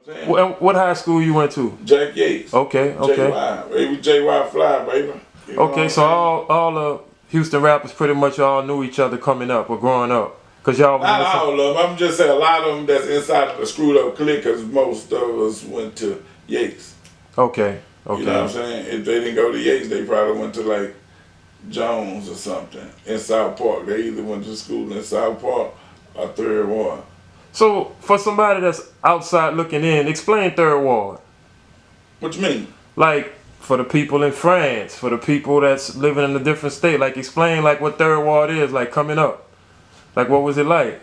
What high school you went to? Jack Yates. Okay, okay. JY. It was JY Fly, baby. You know Okay, so all the Houston rappers pretty much all knew each other coming up or growing up. Cause y'all was not all of them. I'm just saying a lot of them that's inside of the screwed up clique, because most of us went to Yates. Okay, okay. You know what I'm saying? If they didn't go to Yates, they probably went to like Jones or something in South Park. They either went to school in South Park or Third Ward. So for somebody that's outside looking in, explain Third Ward. What you mean? Like for the people in France, for the people that's living in a different state, like explain like what Third Ward is like coming up. Like what was it like?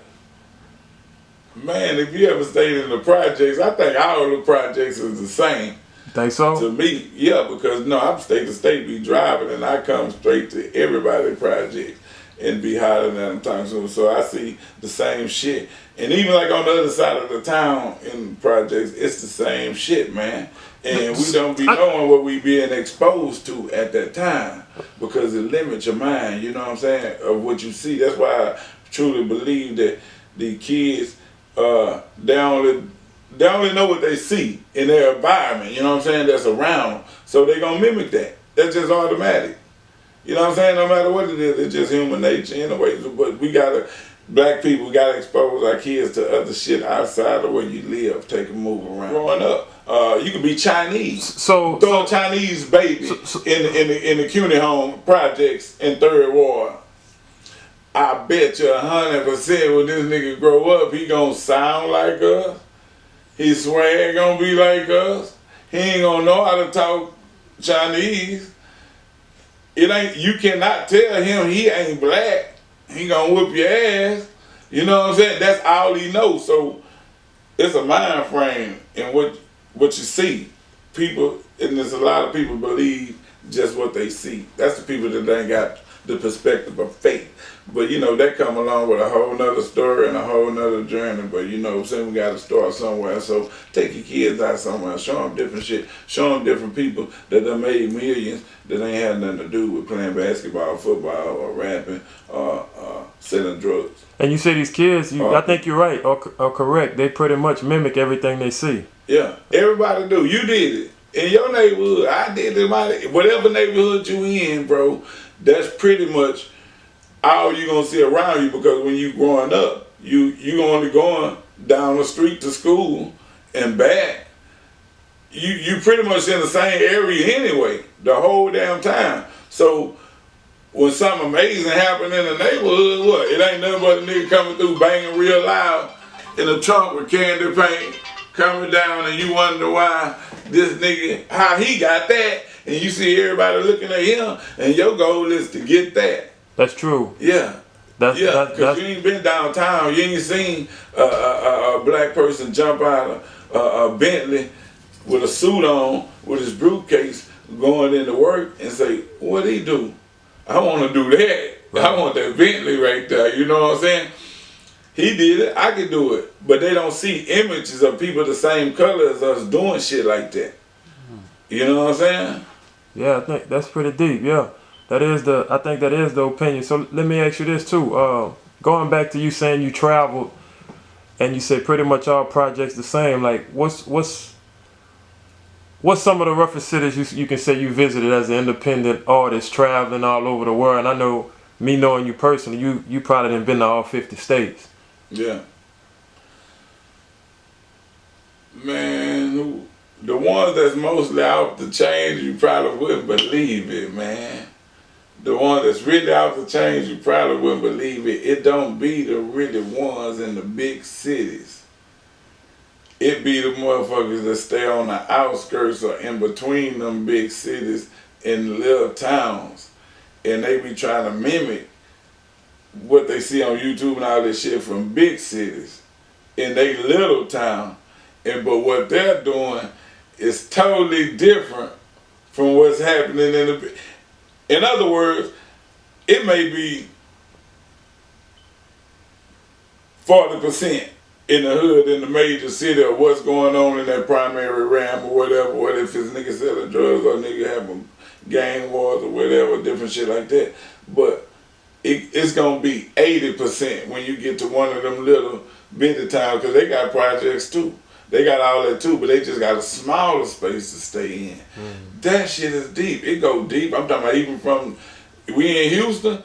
Man, if you ever stayed in the projects, I think all the projects is the same. Think so? To me, yeah, because no, I'm state to state be driving, and I come straight to everybody's project and be hotter than them times. So I see the same shit. And even like on the other side of the town in projects, it's the same shit, man. And we don't be knowing what we being exposed to at that time, because it limits your mind, you know what I'm saying, of what you see. That's why I truly believe that the kids, they only know what they see in their environment, you know what I'm saying, that's around them. So they gonna mimic that. That's just automatic. You know what I'm saying? No matter what it is, it's just human nature anyway. But we gotta, black people gotta expose our kids to other shit outside of where you live, take a move around. Growing up, you could be Chinese. So throw a Chinese baby in the CUNY home projects in Third Ward. I bet you 100% when this nigga grow up, he gonna sound like us. His swag gonna be like us. He ain't gonna know how to talk Chinese. It ain't, you cannot tell him he ain't black. He gonna whoop your ass. You know what I'm saying? That's all he knows. So it's a mind frame in what you see. People, and there's a lot of people believe just what they see. That's the people that ain't got the perspective of faith. But you know, that come along with a whole nother story and a whole nother journey. But you know what I'm saying, we gotta start somewhere. So take your kids out somewhere, show them different shit, show them different people that done made millions that ain't had nothing to do with playing basketball, football, or rapping, or selling drugs. And you say these kids, I think you're right, or correct, they pretty much mimic everything they see. Yeah, everybody do. You did it. In your neighborhood, I did it. Whatever neighborhood you in, bro, that's pretty much all you gonna see around you, because when you growing up, you only going down the street to school and back. You pretty much in the same area anyway, the whole damn time. So when something amazing happen in the neighborhood, what? It ain't nothing but a nigga coming through banging real loud in a trunk with candy paint coming down, and you wonder why this nigga, how he got that, and you see everybody looking at him, and your goal is to get that. That's true. Yeah. Because you ain't been downtown. You ain't seen a black person jump out of a Bentley with a suit on, with his briefcase, going into work and say, what he do? I want to do that. Right. I want that Bentley right there. You know what I'm saying? He did it. I could do it. But they don't see images of people the same color as us doing shit like that. You know what I'm saying? Yeah, I think that's pretty deep. Yeah. I think that is the opinion. So let me ask you this too. Going back to you saying you traveled, and you said pretty much all projects the same. Like, what's some of the roughest cities you can say you visited as an independent artist, traveling all over the world? And I know, me knowing you personally, you probably done been to all 50 states. Yeah. Man, the ones that's mostly out the chain, you probably wouldn't believe it, man. The one that's really out the chains, you probably wouldn't believe it. It don't be the really ones in the big cities. It be the motherfuckers that stay on the outskirts or in between them big cities in little towns. And they be trying to mimic what they see on YouTube and all this shit from big cities in they little town. But what they're doing is totally different from what's happening in the... In other words, it may be 40% in the hood in the major city of what's going on in that primary RAM or whatever. What if it's nigga selling drugs or nigga having gang wars or whatever, different shit like that. But it's gonna be 80% when you get to one of them little bitty towns, because they got projects too. They got all that too, but they just got a smaller space to stay in. That shit is deep. It go deep. I'm talking about even from, we in Houston,